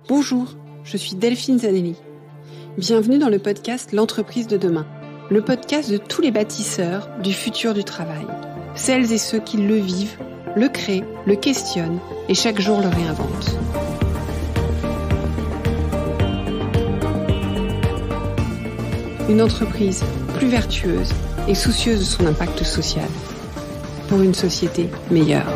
Bonjour, je suis Delphine Zanelli. Bienvenue dans le podcast L'entreprise de demain, le podcast de tous les bâtisseurs du futur du travail. Celles et ceux qui le vivent, le créent, le questionnent et chaque jour le réinventent. Une entreprise plus vertueuse et soucieuse de son impact social pour une société meilleure.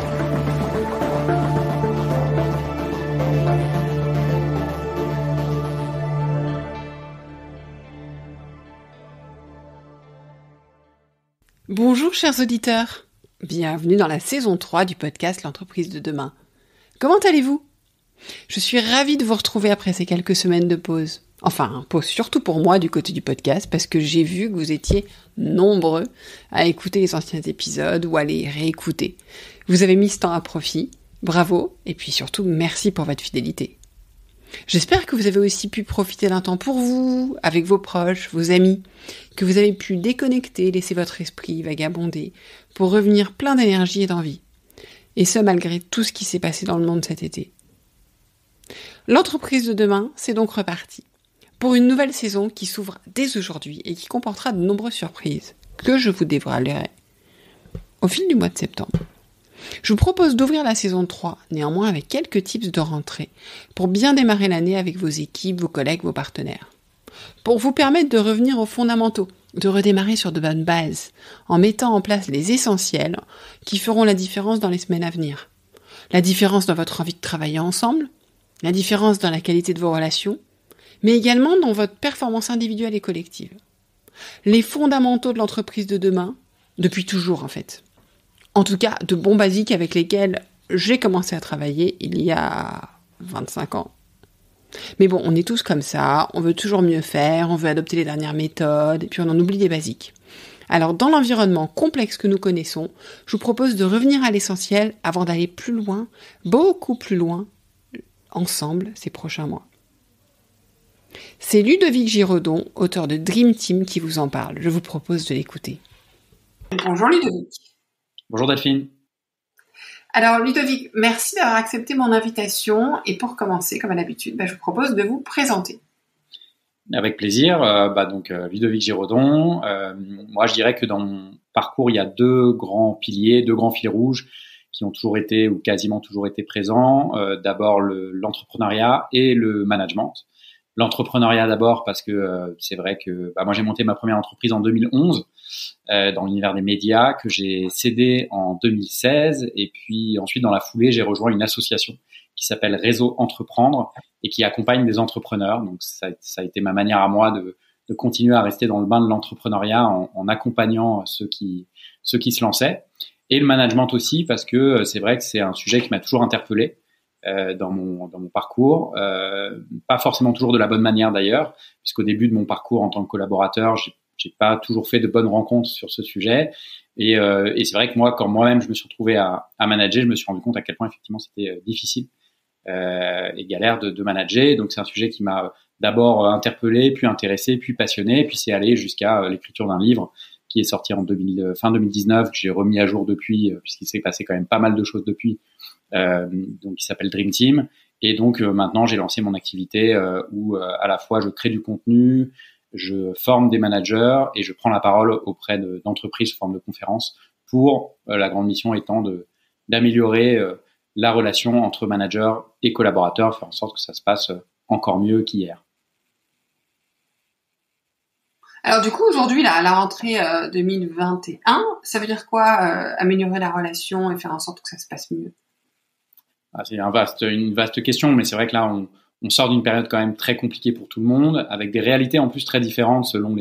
Bonjour chers auditeurs, bienvenue dans la saison 3 du podcast L'entreprise de demain. Comment allez-vous ? Je suis ravie de vous retrouver après ces quelques semaines de pause. Enfin, pause surtout pour moi du côté du podcast parce que j'ai vu que vous étiez nombreux à écouter les anciens épisodes ou à les réécouter. Vous avez mis ce temps à profit, bravo, et puis surtout merci pour votre fidélité. J'espère que vous avez aussi pu profiter d'un temps pour vous, avec vos proches, vos amis, que vous avez pu déconnecter, laisser votre esprit vagabonder, pour revenir plein d'énergie et d'envie. Et ce, malgré tout ce qui s'est passé dans le monde cet été. L'entreprise de demain, c'est donc reparti, pour une nouvelle saison qui s'ouvre dès aujourd'hui et qui comportera de nombreuses surprises, que je vous dévoilerai au fil du mois de septembre. Je vous propose d'ouvrir la saison 3, néanmoins avec quelques tips de rentrée, pour bien démarrer l'année avec vos équipes, vos collègues, vos partenaires. Pour vous permettre de revenir aux fondamentaux, de redémarrer sur de bonnes bases, en mettant en place les essentiels qui feront la différence dans les semaines à venir. La différence dans votre envie de travailler ensemble, la différence dans la qualité de vos relations, mais également dans votre performance individuelle et collective. Les fondamentaux de l'entreprise de demain, depuis toujours en fait. En tout cas, de bons basiques avec lesquels j'ai commencé à travailler il y a 25 ans. Mais bon, on est tous comme ça, on veut toujours mieux faire, on veut adopter les dernières méthodes, et puis on en oublie des basiques. Alors, dans l'environnement complexe que nous connaissons, je vous propose de revenir à l'essentiel avant d'aller plus loin, beaucoup plus loin, ensemble, ces prochains mois. C'est Ludovic Giraudon, auteur de Dream Team, qui vous en parle. Je vous propose de l'écouter. Bonjour Ludovic. Bonjour Delphine. Alors Ludovic, merci d'avoir accepté mon invitation et pour commencer, comme à l'habitude, je vous propose de vous présenter. Avec plaisir. Ludovic Giraudon. Moi, je dirais que dans mon parcours, il y a deux grands piliers, deux grands fils rouges qui ont toujours été ou quasiment toujours été présents. D'abord l'entrepreneuriat et le management. L'entrepreneuriat d'abord parce que c'est vrai que moi j'ai monté ma première entreprise en 2011 dans l'univers des médias que j'ai cédé en 2016 et puis ensuite dans la foulée j'ai rejoint une association qui s'appelle Réseau Entreprendre et qui accompagne des entrepreneurs. Donc ça a été ma manière à moi de continuer à rester dans le bain de l'entrepreneuriat en accompagnant ceux qui se lançaient. Et le management aussi parce que c'est vrai que c'est un sujet qui m'a toujours interpellé. Dans mon parcours, pas forcément toujours de la bonne manière d'ailleurs, puisqu'au début de mon parcours en tant que collaborateur, j'ai pas toujours fait de bonnes rencontres sur ce sujet, et c'est vrai que moi, quand moi-même je me suis retrouvé à manager, je me suis rendu compte à quel point effectivement c'était difficile et galère de manager. Donc c'est un sujet qui m'a d'abord interpellé, puis intéressé, puis passionné, puis c'est allé jusqu'à l'écriture d'un livre qui est sorti en fin 2019, que j'ai remis à jour depuis, puisqu'il s'est passé quand même pas mal de choses depuis. Donc qui s'appelle Dream Team, et donc maintenant j'ai lancé mon activité où à la fois je crée du contenu, je forme des managers et je prends la parole auprès d'entreprises sous forme de conférences pour la grande mission étant d'améliorer la relation entre managers et collaborateurs, faire en sorte que ça se passe encore mieux qu'hier. Alors du coup aujourd'hui la rentrée 2021, ça veut dire quoi améliorer la relation et faire en sorte que ça se passe mieux? C'est une vaste question, mais c'est vrai que là, on sort d'une période quand même très compliquée pour tout le monde, avec des réalités en plus très différentes selon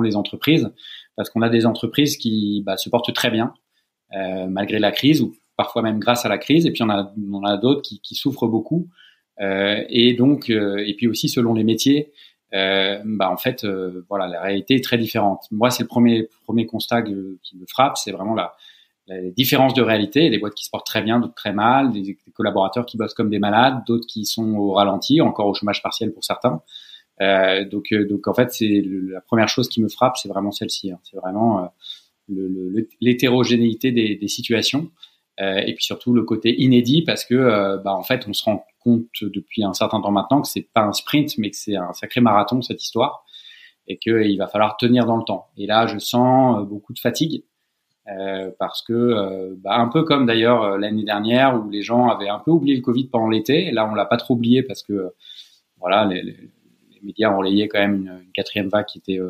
les entreprises, parce qu'on a des entreprises qui se portent très bien malgré la crise, ou parfois même grâce à la crise, et puis on a d'autres qui souffrent beaucoup, et puis aussi selon les métiers, la réalité est très différente. Moi, c'est le premier constat qui me frappe, c'est vraiment la différence de réalité, des boîtes qui se portent très bien, d'autres très mal, des collaborateurs qui bossent comme des malades, d'autres qui sont au ralenti, encore au chômage partiel pour certains. Donc en fait, c'est la première chose qui me frappe, c'est vraiment celle-ci. C'est vraiment l'hétérogénéité des situations, et puis surtout le côté inédit parce que en fait, on se rend compte depuis un certain temps maintenant que c'est pas un sprint, mais que c'est un sacré marathon, cette histoire, et qu'il va falloir tenir dans le temps. Et là, je sens beaucoup de fatigue, parce que, un peu comme d'ailleurs l'année dernière où les gens avaient un peu oublié le Covid pendant l'été. Et là, on l'a pas trop oublié parce que, voilà, les médias ont relayé quand même une quatrième vague qui était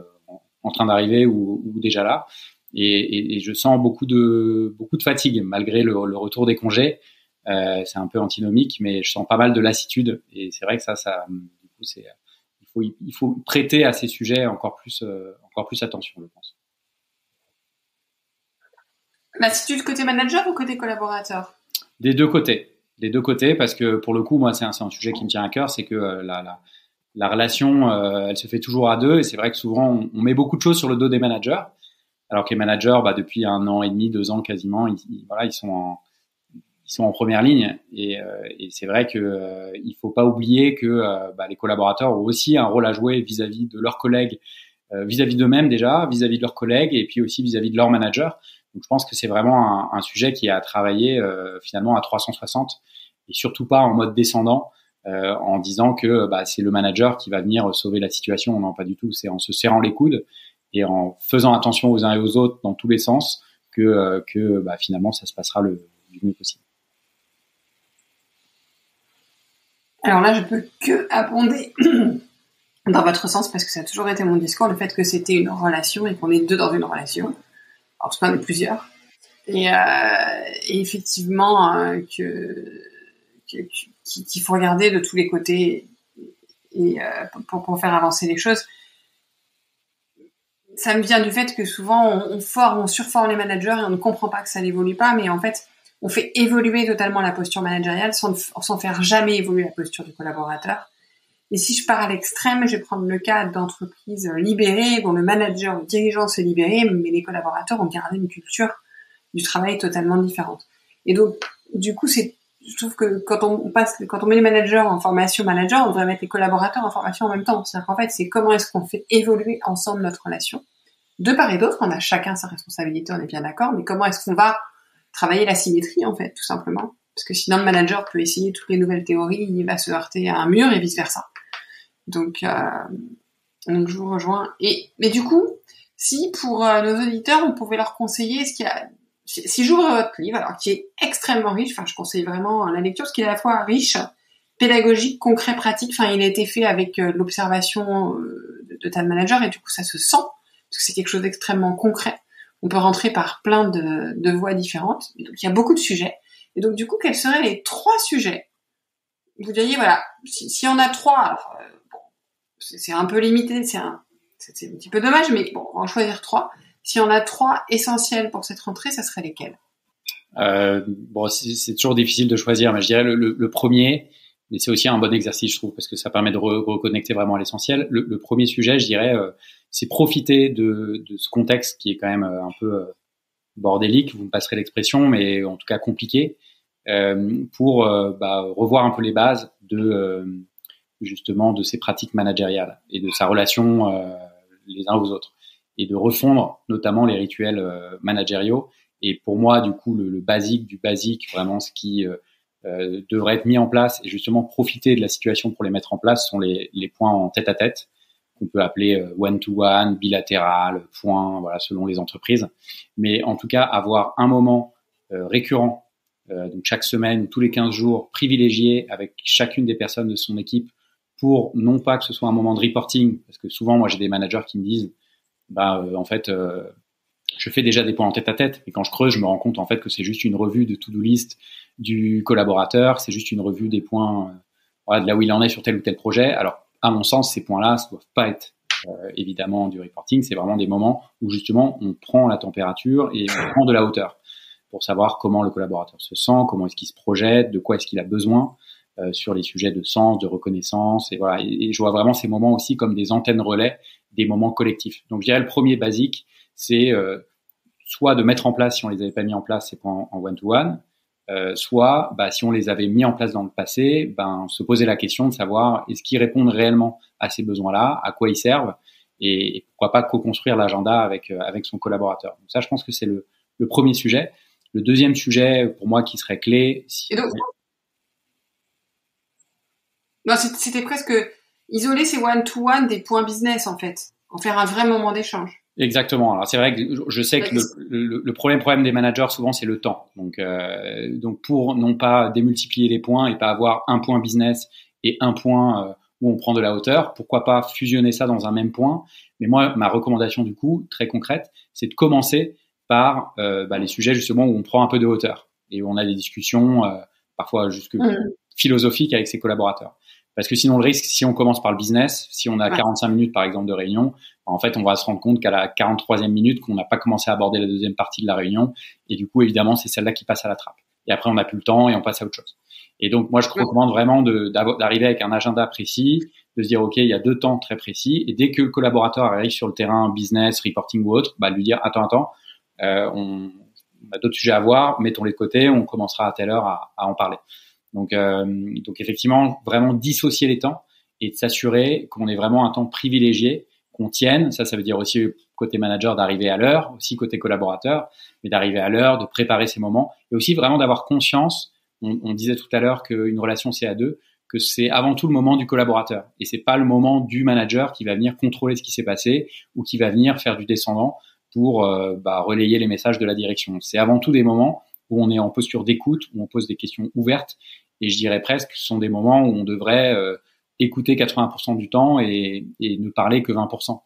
en train d'arriver ou déjà là. Et je sens beaucoup de fatigue malgré le retour des congés. C'est un peu antinomique, mais je sens pas mal de lassitude. Et c'est vrai que ça, du coup, il faut prêter à ces sujets encore plus attention, je pense. Lassitude côté manager ou côté collaborateur? Des deux côtés, parce que pour le coup, moi, c'est un sujet qui me tient à cœur, c'est que la relation, elle se fait toujours à deux, et c'est vrai que souvent, on met beaucoup de choses sur le dos des managers. Alors que les managers, depuis 1 an et demi, 2 ans quasiment, ils sont en première ligne. Et c'est vrai que il faut pas oublier que les collaborateurs ont aussi un rôle à jouer vis-à-vis de leurs collègues, vis-à-vis d'eux-mêmes déjà, vis-à-vis de leurs collègues, et puis aussi vis-à-vis de leurs managers. Donc je pense que c'est vraiment un sujet qui est à travailler finalement à 360, et surtout pas en mode descendant, en disant que c'est le manager qui va venir sauver la situation. Non, pas du tout. C'est en se serrant les coudes et en faisant attention aux uns et aux autres dans tous les sens que finalement ça se passera du mieux possible. Alors là, je peux que abonder dans votre sens, parce que ça a toujours été mon discours, le fait que c'était une relation et qu'on est deux dans une relation. Alors, c'est pas, on est plusieurs. Et effectivement, qu'il faut regarder de tous les côtés et pour faire avancer les choses. Ça me vient du fait que souvent on surforme les managers et on ne comprend pas que ça n'évolue pas, mais en fait on fait évoluer totalement la posture managériale sans faire jamais évoluer la posture du collaborateur. Et si je pars à l'extrême, je vais prendre le cas d'entreprises libérées dont le manager, le dirigeant s'est libéré, mais les collaborateurs ont gardé une culture du travail totalement différente. Et donc du coup je trouve que quand on met les managers en formation manager, on devrait mettre les collaborateurs en formation en même temps. C'est-à-dire qu'en fait, c'est comment est-ce qu'on fait évoluer ensemble notre relation. De part et d'autre, on a chacun sa responsabilité, on est bien d'accord, mais comment est-ce qu'on va travailler la symétrie, en fait, tout simplement. Parce que sinon, le manager peut essayer toutes les nouvelles théories, il va se heurter à un mur et vice-versa. Donc je vous rejoins. Mais du coup, si pour nos auditeurs, on pouvait leur conseiller si j'ouvre votre livre, alors qui est extrêmement riche, je conseille vraiment la lecture, parce qu'il est à la fois riche, pédagogique, concret, pratique. Il a été fait avec l'observation de tas de managers, et du coup, ça se sent, parce que c'est quelque chose d'extrêmement concret. On peut rentrer par plein de voies différentes. Et donc, il y a beaucoup de sujets. Et donc, du coup, quels seraient les 3 sujets? Vous diriez, voilà, si on a 3, alors, c'est un peu limité, c'est un petit peu dommage, mais bon, on va en choisir 3. Si on a 3 essentiels pour cette rentrée, ça serait lesquels? C'est toujours difficile de choisir, mais je dirais le premier, mais c'est aussi un bon exercice, je trouve, parce que ça permet de reconnecter vraiment à l'essentiel. Le premier sujet, je dirais, c'est profiter de ce contexte qui est quand même un peu bordélique, vous me passerez l'expression, mais en tout cas compliqué, pour revoir un peu les bases justement de ses pratiques managériales et de sa relation les uns aux autres, et de refondre notamment les rituels managériaux. Et pour moi, du coup, le basique du basique, vraiment ce qui devrait être mis en place, et justement profiter de la situation pour les mettre en place, sont les points en tête-à-tête, qu'on peut appeler one-to-one, bilatéral, point, voilà, selon les entreprises. Mais en tout cas, avoir un moment récurrent, donc chaque semaine, tous les 15 jours, privilégié avec chacune des personnes de son équipe, pour non pas que ce soit un moment de reporting, parce que souvent, moi, j'ai des managers qui me disent, en fait, je fais déjà des points en tête-à-tête, et quand je creuse, je me rends compte en fait que c'est juste une revue de to-do list du collaborateur, c'est juste une revue des points, de là où il en est sur tel ou tel projet. Alors, à mon sens, ces points-là ne doivent pas être évidemment du reporting. C'est vraiment des moments où justement on prend la température et on prend de la hauteur pour savoir comment le collaborateur se sent, comment est-ce qu'il se projette, de quoi est-ce qu'il a besoin sur les sujets de sens, de reconnaissance. Et voilà. Et je vois vraiment ces moments aussi comme des antennes relais, des moments collectifs. Donc, je dirais le premier basique, c'est soit de mettre en place, si on les avait pas mis en place, ces points en one-to-one, soit, si on les avait mis en place dans le passé, se poser la question de savoir est-ce qu'ils répondent réellement à ces besoins-là, à quoi ils servent, et pourquoi pas co-construire l'agenda avec son collaborateur. Donc ça, je pense que c'est le premier sujet. Le deuxième sujet, pour moi, qui serait clé. Non, c'était presque isoler ces one-to-one des points business, en fait. En faire un vrai moment d'échange. Exactement. Alors c'est vrai que je sais que le problème des managers souvent c'est le temps. Donc pour non pas démultiplier les points et pas avoir un point business et un point où on prend de la hauteur, pourquoi pas fusionner ça dans un même point. Mais moi ma recommandation du coup très concrète, c'est de commencer par les sujets justement où on prend un peu de hauteur et où on a des discussions parfois jusque philosophiques avec ses collaborateurs. Parce que sinon, le risque, si on commence par le business, si on a 45 minutes, par exemple, de réunion, en fait, on va se rendre compte qu'à la 43e minute, qu'on n'a pas commencé à aborder la deuxième partie de la réunion. Et du coup, évidemment, c'est celle-là qui passe à la trappe. Et après, on n'a plus le temps et on passe à autre chose. Et donc, moi, je recommande vraiment d'arriver avec un agenda précis, de se dire, OK, il y a 2 temps très précis. Et dès que le collaborateur arrive sur le terrain business, reporting ou autre, lui dire, attends, on a d'autres sujets à voir, mettons-les de côté, on commencera à telle heure à en parler. Donc effectivement, vraiment dissocier les temps et de s'assurer qu'on ait vraiment un temps privilégié, qu'on tienne. Ça veut dire aussi côté manager d'arriver à l'heure, aussi côté collaborateur, mais d'arriver à l'heure, de préparer ces moments et aussi vraiment d'avoir conscience. On disait tout à l'heure qu'une relation c'est à deux, que c'est avant tout le moment du collaborateur et c'est pas le moment du manager qui va venir contrôler ce qui s'est passé ou qui va venir faire du descendant pour relayer les messages de la direction. C'est avant tout des moments où on est en posture d'écoute, où on pose des questions ouvertes. Et je dirais presque que ce sont des moments où on devrait écouter 80% du temps et ne parler que 20%.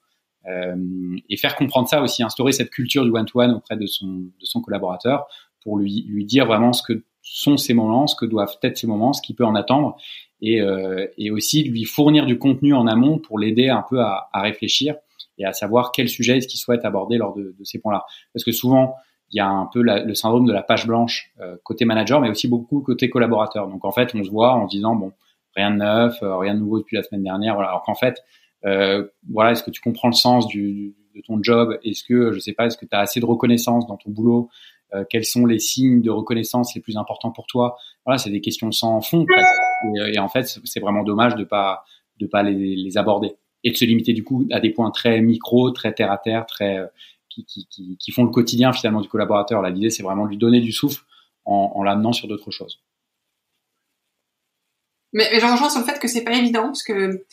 Et faire comprendre ça aussi, instaurer cette culture du one-to-one auprès de son collaborateur pour lui dire vraiment ce que sont ces moments, ce que doivent être ces moments, ce qu'il peut en attendre et aussi lui fournir du contenu en amont pour l'aider un peu à réfléchir et à savoir quel sujet est-ce qu'il souhaite aborder lors de ces points-là. Parce que souvent, il y a un peu le syndrome de la page blanche côté manager, mais aussi beaucoup côté collaborateur. Donc en fait, on se voit en se disant bon, rien de neuf, rien de nouveau depuis la semaine dernière. Voilà. Alors qu'en fait, est-ce que tu comprends le sens de ton job? Est-ce que tu as assez de reconnaissance dans ton boulot? Quels sont les signes de reconnaissance les plus importants pour toi? Voilà, c'est des questions sans fond presque. Et en fait, c'est vraiment dommage de pas les aborder et de se limiter du coup à des points très micro, très terre à terre, très qui font le quotidien finalement du collaborateur. Là, l'idée, c'est vraiment de lui donner du souffle en l'amenant sur d'autres choses. Mais je rejoins sur le fait que c'est pas évident parce que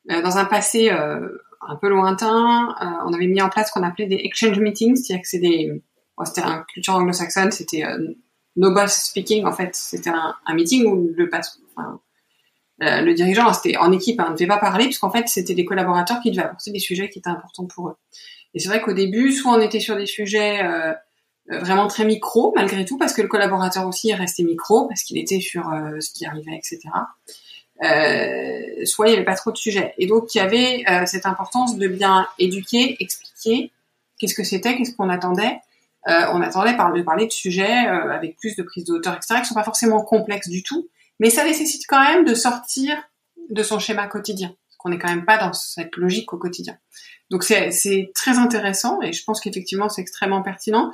dans un passé un peu lointain, on avait mis en place ce qu'on appelait des exchange meetings, c'est-à-dire que c'était une culture anglo-saxonne, c'était no boss speaking en fait, c'était un meeting où le dirigeant, c'était en équipe, ne devait pas parler puisqu'en fait c'était des collaborateurs qui devaient apporter des sujets qui étaient importants pour eux. Et c'est vrai qu'au début, soit on était sur des sujets vraiment très micro, malgré tout, parce que le collaborateur aussi est resté micro, parce qu'il était sur ce qui arrivait, etc. Soit il n'y avait pas trop de sujets. Et donc, il y avait cette importance de bien éduquer, expliquer qu'est-ce que c'était, qu'est-ce qu'on attendait. On attendait de parler de sujets avec plus de prise de hauteur, etc., qui ne sont pas forcément complexes du tout, mais ça nécessite quand même de sortir de son schéma quotidien, parce qu'on n'est quand même pas dans cette logique au quotidien. Donc c'est très intéressant et je pense qu'effectivement c'est extrêmement pertinent.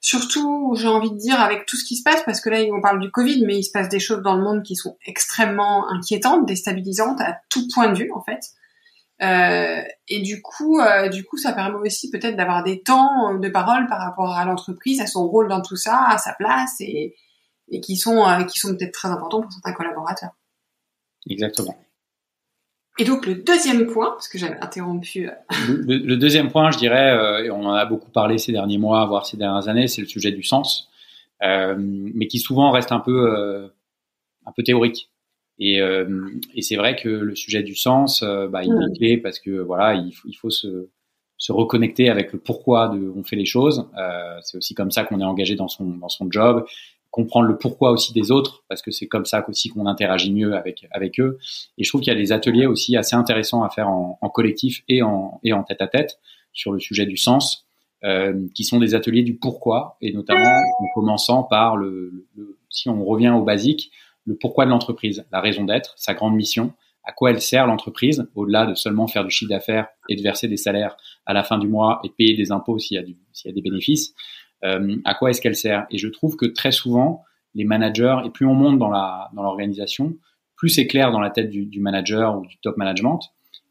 Surtout, j'ai envie de dire, avec tout ce qui se passe, parce que là on parle du Covid, mais il se passe des choses dans le monde qui sont extrêmement inquiétantes, déstabilisantes à tout point de vue en fait. Et du coup, ça permet aussi peut-être d'avoir des temps de parole par rapport à l'entreprise, à son rôle dans tout ça, à sa place et qui sont peut-être très importants pour certains collaborateurs. Exactement. Et donc le deuxième point, parce que j'avais interrompu. Le deuxième point, je dirais, et on en a beaucoup parlé ces derniers mois, voire ces dernières années, c'est le sujet du sens, mais qui souvent reste un peu théorique. Et c'est vrai que le sujet du sens, il est clé parce que voilà, il faut se reconnecter avec le pourquoi on fait les choses. C'est aussi comme ça qu'on est engagé dans son job. Comprendre le pourquoi aussi des autres, parce que c'est comme ça aussi qu'on interagit mieux avec eux. Et je trouve qu'il y a des ateliers aussi assez intéressants à faire en collectif et en tête-à-tête sur le sujet du sens, qui sont des ateliers du pourquoi, et notamment en commençant par si on revient au basique, le pourquoi de l'entreprise, la raison d'être, sa grande mission, à quoi elle sert l'entreprise, au-delà de seulement faire du chiffre d'affaires et de verser des salaires à la fin du mois et de payer des impôts s'il y a des bénéfices. À quoi est-ce qu'elle sert? Et je trouve que très souvent, les managers, et plus on monte dans l'organisation, plus c'est clair dans la tête du manager ou du top management.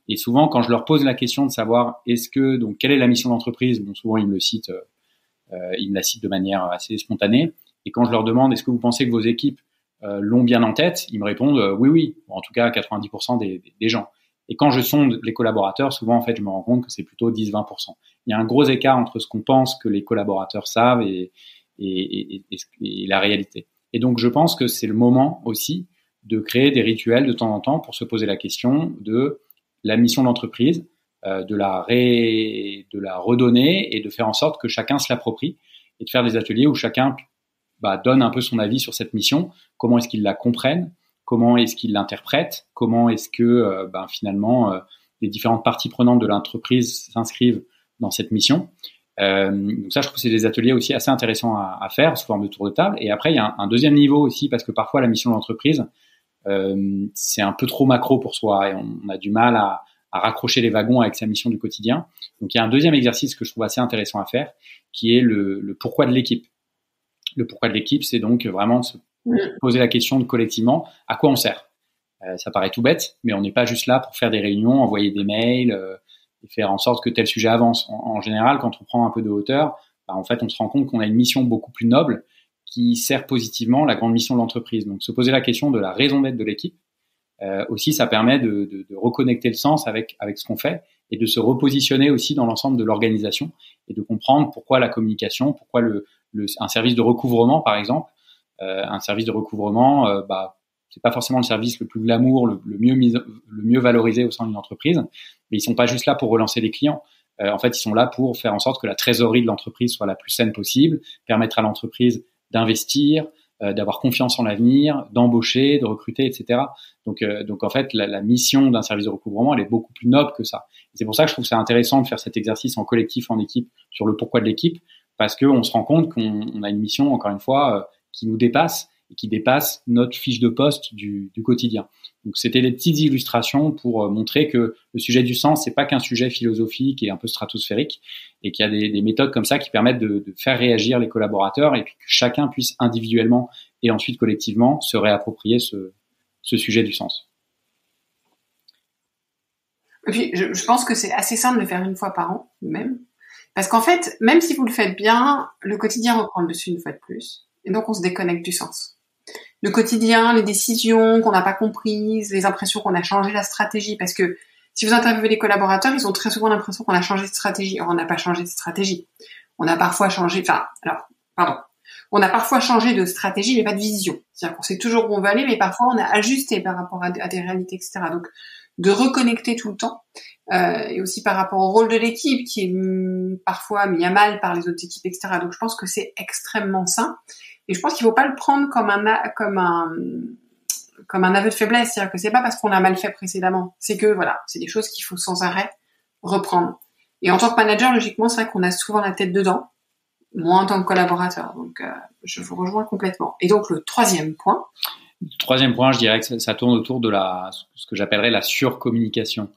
Et souvent, quand je leur pose la question de savoir quelle est la mission d'entreprise, bon, souvent ils me la citent de manière assez spontanée. Et quand je leur demande, est-ce que vous pensez que vos équipes l'ont bien en tête, ils me répondent oui, oui, en tout cas 90% des gens. Et quand je sonde les collaborateurs, souvent en fait, je me rends compte que c'est plutôt 10-20%. Il y a un gros écart entre ce qu'on pense que les collaborateurs savent et la réalité. Et donc, je pense que c'est le moment aussi de créer des rituels de temps en temps pour se poser la question de la mission de l'entreprise, de la redonner et de faire en sorte que chacun se l'approprie et de faire des ateliers où chacun donne un peu son avis sur cette mission, comment est-ce qu'ils la comprennent, comment est-ce qu'ils l'interprètent, comment est-ce que finalement les différentes parties prenantes de l'entreprise s'inscrivent dans cette mission. Donc ça, je trouve que c'est des ateliers aussi assez intéressants à faire sous forme de tour de table. Et après, il y a un deuxième niveau aussi, parce que parfois la mission de l'entreprise, c'est un peu trop macro pour soi et on a du mal à raccrocher les wagons avec sa mission du quotidien. Donc il y a un deuxième exercice que je trouve assez intéressant à faire, qui est le pourquoi de l'équipe. Le pourquoi de l'équipe, c'est donc vraiment se poser la question de collectivement à quoi on sert. Ça paraît tout bête, mais on n'est pas juste là pour faire des réunions, envoyer des mails et faire en sorte que tel sujet avance. En général, quand on prend un peu de hauteur, en fait, on se rend compte qu'on a une mission beaucoup plus noble qui sert positivement la grande mission de l'entreprise. Donc, se poser la question de la raison d'être de l'équipe, aussi, ça permet de reconnecter le sens avec ce qu'on fait et de se repositionner aussi dans l'ensemble de l'organisation et de comprendre pourquoi la communication, pourquoi un service de recouvrement, par exemple, un service de recouvrement, c'est pas forcément le service le plus glamour, le mieux valorisé au sein d'une entreprise, mais ils sont pas juste là pour relancer les clients. En fait, ils sont là pour faire en sorte que la trésorerie de l'entreprise soit la plus saine possible, permettre à l'entreprise d'investir, d'avoir confiance en l'avenir, d'embaucher, de recruter, etc. Donc en fait, la mission d'un service de recouvrement, elle est beaucoup plus noble que ça. Et c'est pour ça que je trouve que c'est intéressant de faire cet exercice en collectif, en équipe, sur le pourquoi de l'équipe, parce qu'on se rend compte qu'on a une mission, encore une fois, qui nous dépasse et qui dépasse notre fiche de poste du quotidien. Donc c'était des petites illustrations pour montrer que le sujet du sens, c'est pas qu'un sujet philosophique et un peu stratosphérique, et qu'il y a des méthodes comme ça qui permettent de faire réagir les collaborateurs et puis que chacun puisse individuellement et ensuite collectivement se réapproprier ce sujet du sens. Et puis je pense que c'est assez simple de le faire une fois par an même, parce qu'en fait, même si vous le faites bien, le quotidien reprend le dessus une fois de plus, et donc on se déconnecte du sens. Le quotidien, les décisions qu'on n'a pas comprises, les impressions qu'on a changé la stratégie, parce que si vous interviewez les collaborateurs, ils ont très souvent l'impression qu'on a changé de stratégie. Or, on n'a pas changé de stratégie. On a parfois changé, on a parfois changé de stratégie, mais pas de vision. C'est-à-dire qu'on sait toujours où on veut aller, mais parfois on a ajusté par rapport à des réalités, etc. Donc, de reconnecter tout le temps, et aussi par rapport au rôle de l'équipe, qui est parfois mis à mal par les autres équipes, etc. Donc, je pense que c'est extrêmement sain. Et je pense qu'il faut pas le prendre comme un aveu de faiblesse, c'est-à-dire que c'est pas parce qu'on a mal fait précédemment, c'est que voilà, c'est des choses qu'il faut sans arrêt reprendre. Et en tant que manager, logiquement, c'est vrai qu'on a souvent la tête dedans, moi en tant que collaborateur. Donc, je vous rejoins complètement. Et donc, le troisième point, je dirais que ça tourne autour de ce que j'appellerais la surcommunication.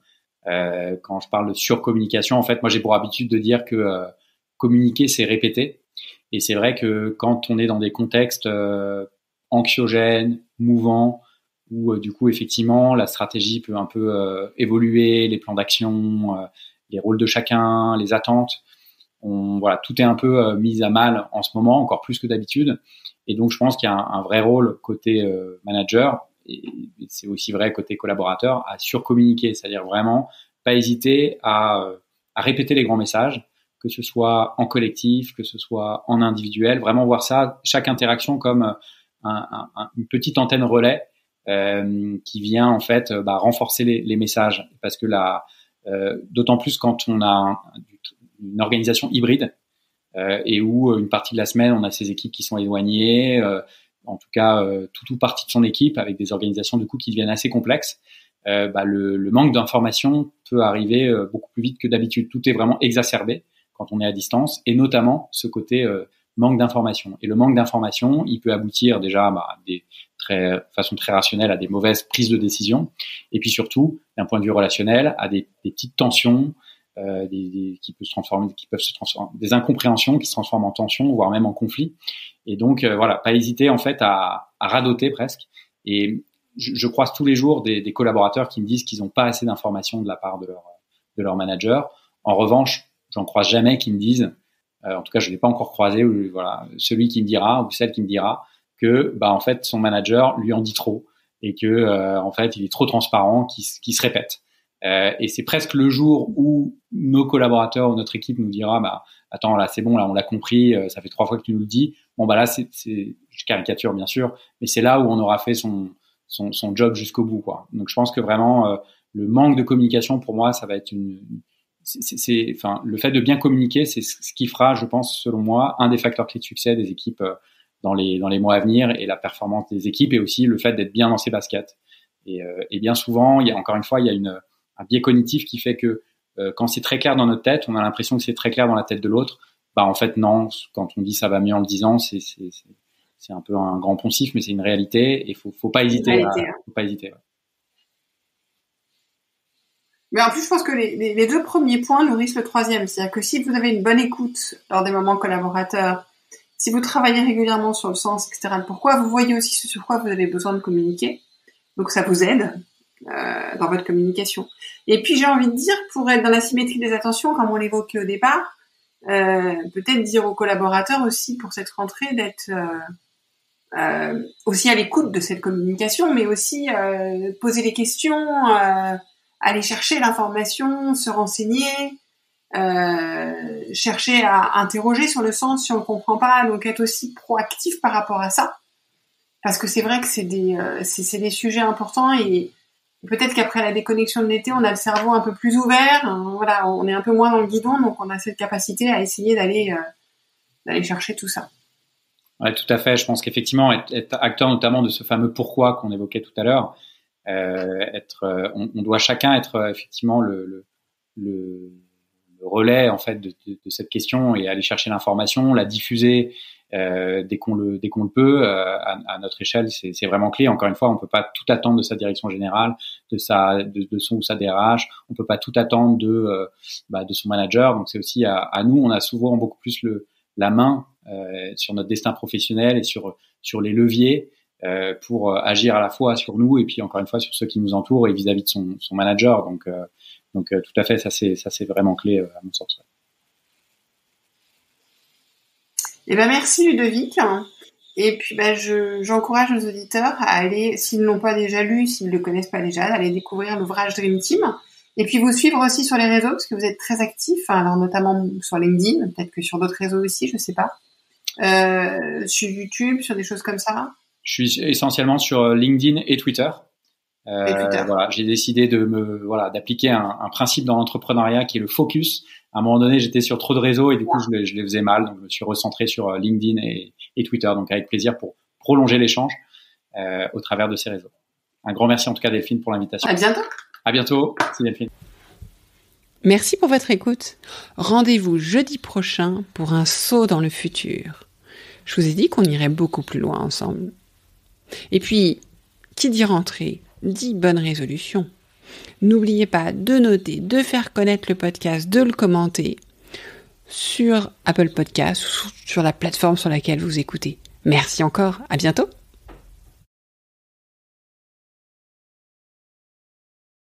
Quand je parle de surcommunication, en fait, moi j'ai pour habitude de dire que communiquer, c'est répéter. Et c'est vrai que quand on est dans des contextes anxiogènes, mouvants, où du coup effectivement la stratégie peut un peu évoluer, les plans d'action, les rôles de chacun, les attentes, tout est un peu mis à mal en ce moment, encore plus que d'habitude. Et donc je pense qu'il y a un vrai rôle côté manager, et c'est aussi vrai côté collaborateur, à surcommuniquer, c'est-à-dire vraiment pas hésiter à répéter les grands messages, que ce soit en collectif, que ce soit en individuel, vraiment voir ça, chaque interaction comme une petite antenne relais qui vient en fait renforcer les messages, parce que d'autant plus quand on a une organisation hybride et où une partie de la semaine on a ces équipes qui sont éloignées, en tout cas tout ou partie de son équipe, avec des organisations du coup qui deviennent assez complexes. Le manque d'information peut arriver beaucoup plus vite que d'habitude. Tout est vraiment exacerbé quand on est à distance, et notamment ce côté manque d'information. Et le manque d'information, il peut aboutir déjà façon très rationnelle à des mauvaises prises de décision, et puis surtout, d'un point de vue relationnel, à des petites tensions qui peuvent se transformer, des incompréhensions qui se transforment en tensions, voire même en conflits. Et donc pas hésiter en fait à radoter presque. Et je croise tous les jours des collaborateurs qui me disent qu'ils n'ont pas assez d'informations de la part de leur manager. En revanche, j'en croise jamais qui me disent, en tout cas je l'ai pas encore croisé, celui qui me dira ou celle qui me dira, que en fait son manager lui en dit trop et que en fait il est trop transparent, qui se répète. Et c'est presque le jour où nos collaborateurs ou notre équipe nous dira attends, là c'est bon, là on l'a compris, ça fait 3 fois que tu nous le dis. Bon là c'est je caricature bien sûr, mais c'est là où on aura fait son job jusqu'au bout, quoi. Donc je pense que vraiment le manque de communication, pour moi, ça va être le fait de bien communiquer, c'est ce qui fera, je pense, selon moi, un des facteurs clés de succès des équipes dans les mois à venir, et la performance des équipes, et aussi le fait d'être bien dans ses baskets. Et bien souvent, il y a un biais cognitif qui fait que quand c'est très clair dans notre tête, on a l'impression que c'est très clair dans la tête de l'autre. En fait, non. Quand on dit ça va mieux en le disant, c'est un peu un grand poncif, mais c'est une réalité, et faut pas hésiter. Faut pas hésiter. Ouais. Mais en plus, je pense que les 2 premiers points nourrissent le 3e. C'est-à-dire que si vous avez une bonne écoute lors des moments collaborateurs, si vous travaillez régulièrement sur le sens, etc., pourquoi, vous voyez aussi ce sur quoi vous avez besoin de communiquer. Donc ça vous aide dans votre communication. Et puis j'ai envie de dire, pour être dans la symétrie des attentions, comme on l'évoquait au départ, peut-être dire aux collaborateurs aussi pour cette rentrée d'être aussi à l'écoute de cette communication, mais aussi poser les questions, aller chercher l'information, se renseigner, chercher à interroger sur le sens si on ne comprend pas, donc être aussi proactif par rapport à ça, parce que c'est vrai que c'est des sujets importants, et peut-être qu'après la déconnexion de l'été, on a le cerveau un peu plus ouvert, voilà, on est un peu moins dans le guidon, donc on a cette capacité à essayer d'aller chercher tout ça. Ouais, tout à fait. Je pense qu'effectivement, être acteur notamment de ce fameux pourquoi qu'on évoquait tout à l'heure, on doit chacun être effectivement le relais en fait de cette question, et aller chercher l'information, la diffuser dès qu'on le peut à notre échelle. C'est vraiment clé. Encore une fois, on peut pas tout attendre de sa direction générale, de son ou sa DRH. On peut pas tout attendre de son manager. Donc c'est aussi à nous. On a souvent beaucoup plus la main sur notre destin professionnel et sur les leviers pour agir à la fois sur nous et puis encore une fois sur ceux qui nous entourent et vis-à-vis de son manager. Donc tout à fait, ça c'est vraiment clé à mon sens. Eh ben merci Ludovic. Et puis j'encourage nos auditeurs à aller, s'ils ne l'ont pas déjà lu, s'ils ne le connaissent pas déjà, d'aller découvrir l'ouvrage Dream Team. Et puis vous suivre aussi sur les réseaux, parce que vous êtes très actifs, alors notamment sur LinkedIn, peut-être que sur d'autres réseaux aussi, je sais pas. Sur YouTube, sur des choses comme ça. Je suis essentiellement sur LinkedIn et Twitter. Voilà, j'ai décidé d'appliquer un principe dans l'entrepreneuriat qui est le focus. À un moment donné, j'étais sur trop de réseaux et du coup, je les faisais mal. Donc, je me suis recentré sur LinkedIn et Twitter. Donc, avec plaisir pour prolonger l'échange au travers de ces réseaux. Un grand merci en tout cas, Delphine, pour l'invitation. À bientôt. À bientôt. Merci, Delphine. Merci pour votre écoute. Rendez-vous jeudi prochain pour un saut dans le futur. Je vous ai dit qu'on irait beaucoup plus loin ensemble. Et puis, qui dit rentrée, dit bonne résolution. N'oubliez pas de noter, de faire connaître le podcast, de le commenter sur Apple Podcasts ou sur la plateforme sur laquelle vous écoutez. Merci encore, à bientôt.